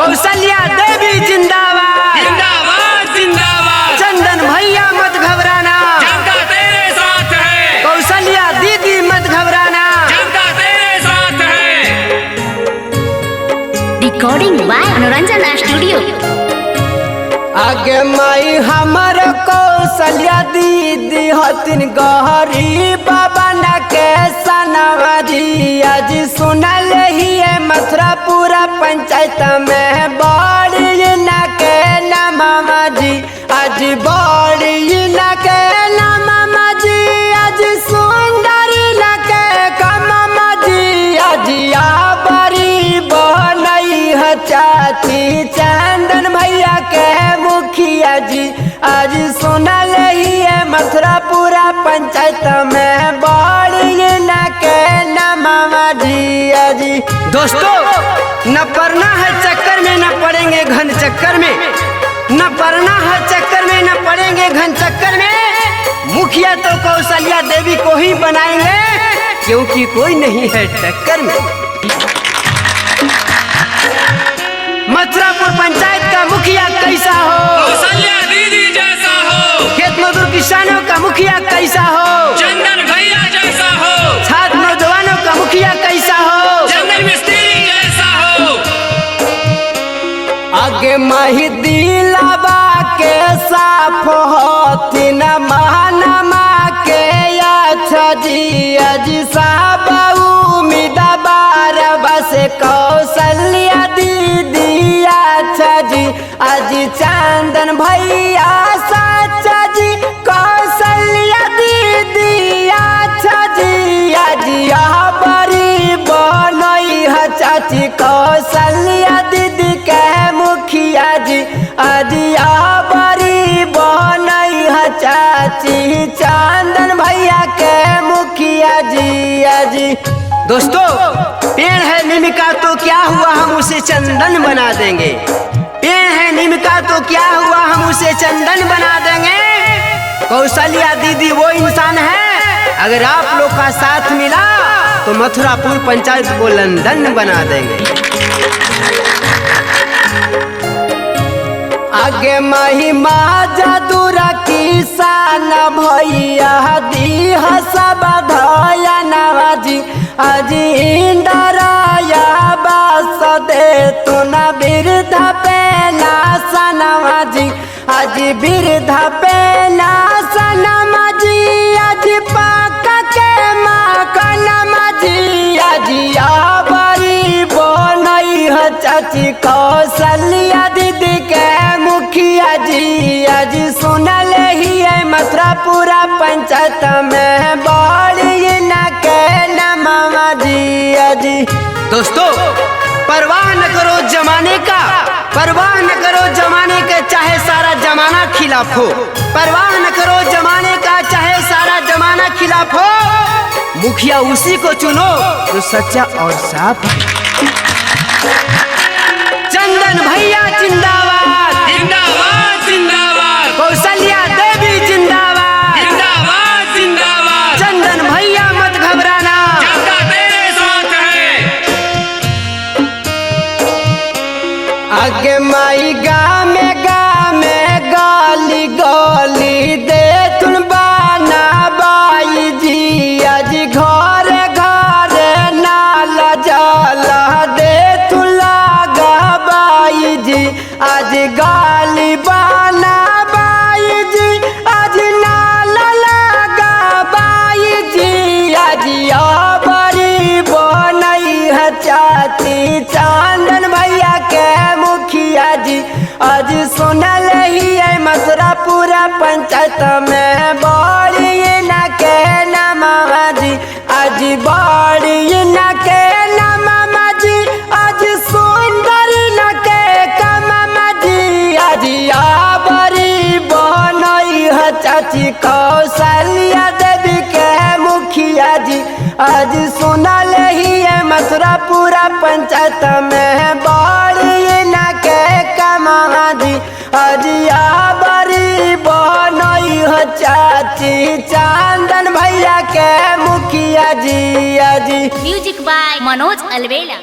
कौशल्या देवी जिंदाबाद जिंदाबाद जिंदाबाद। चंदन भैया मत घबराना, जनता तेरे साथ है। कौशल्या दीदी मत घबराना, जनता तेरे साथ है। रिकॉर्डिंग बाय मनोरंजन स्टूडियो। आगे माई हमर कौशल्या दीदी हतिन गहरी बाबा न के सनवारी। आज सुनल ही मथुरा पूरा पंचायत में बड़ी न के नामा जी। आज बड़ी न के नामा जी, आज सुंदरी न के कमामा जी। आज बड़ी बनई है चाची चंदन भैया के मुखिया जी। आज सुनल ही मथुरा पूरा पंचायत में बड़ी न के नामा जी। आज दोस्तों न पड़ना है चक्कर में, न पड़ेंगे घन चक्कर में, न पड़ना है चक्कर में, न पड़ेंगे घन चक्कर में। मुखिया तो कौशल्या देवी को ही बनाएंगे, क्योंकि कोई नहीं है टक्कर में। मथुरापुर पंचायत का मुखिया कैसा हो? कौशल्या दीदी जैसा हो। खेत मजदूर किसानों का मुखिया कैसा हो? चंदन भैया जैसा हो। छात्र नौजवानों का मुखिया कैसा हो? चंदन मिस्त्री जैसा हो। आगे माही दिलावा के साफ होती न महानमा के अच्छा जी। आज सब उम्मीदवार बस कौशल्या दीदी अच्छा जी। आज चंदन भैया सच्चा जी, कौशल्या दीदी अच्छा जी। आज यहाँ बड़ी बनई है चाची कौशल्या दीदी के मुखिया जी। आज यहाँ बड़ी बनई है चाची चंदन भैया के मुखिया जी। आज दोस्तों पेड़ है नीम का तो क्या हुआ, हम उसे चंदन बना देंगे। पेड़ है नीम का तो क्या हुआ, हम उसे चंदन बना देंगे। कौशल्या दीदी वो इंसान है, अगर आप लोग का साथ मिला तो मथुरापुर पंचायत को लंदन बना देंगे। आगे महिमा जादूरा किसान भैया दी सब धया नवाजी। आज इंदराया बास दे तू न वृद्ध पेला सनवाजी। आज वृद्ध पेला सनमाजी। आज पाक के मकनमाजी। आज बड़ी बनई है चाची कौशल्या दीदी के मुखिया जी। आज सुनल ही मथुरा पूरा पंचायत में बड़ी न के नामा जी। आज दोस्तों परवाह न करो जमाने का, परवाह न करो जमाने के, चाहे सारा जमाना खिलाफ हो। परवाह न करो जमाने का, चाहे सारा जमाना खिलाफ हो। मुखिया उसी को चुनो जो सच्चा और साफ है। चंदन भैया जिंदाबाद जिंदाबाद जिंदाबाद। कौशल्या देवी जिंदाबाद जिंदाबाद जिंदाबाद। चंदन भैया मत घबराना, जनता तेरे साथ है। आगे माई गामे गाली गली दे तुन बाना बाई जी। आज घर घर नाला जाला दे तू लागा बाई जी। आज गाली बाना बाई जी, आज नाला लगा बाई जी। आज बड़ी बनई है चाची चंदन भैया के मुखिया जी। आज सुनल ही मथुरा पूरा पंचायत में बड़ी न के नामा जी। आज बड़ी न के नामा जी। आज सुंदरी न के कमामा जी। आज बड़ी बनई है चाची कौशल्या देवी के मुखिया जी। आज सुनल ही मथुरा पूरा पंचायत में बड़ी न के कमामा जी। आज बड़ी बनई है चाची चंदन भैया के मुखिया जी। आज म्यूजिक बाय मनोज अलवेला।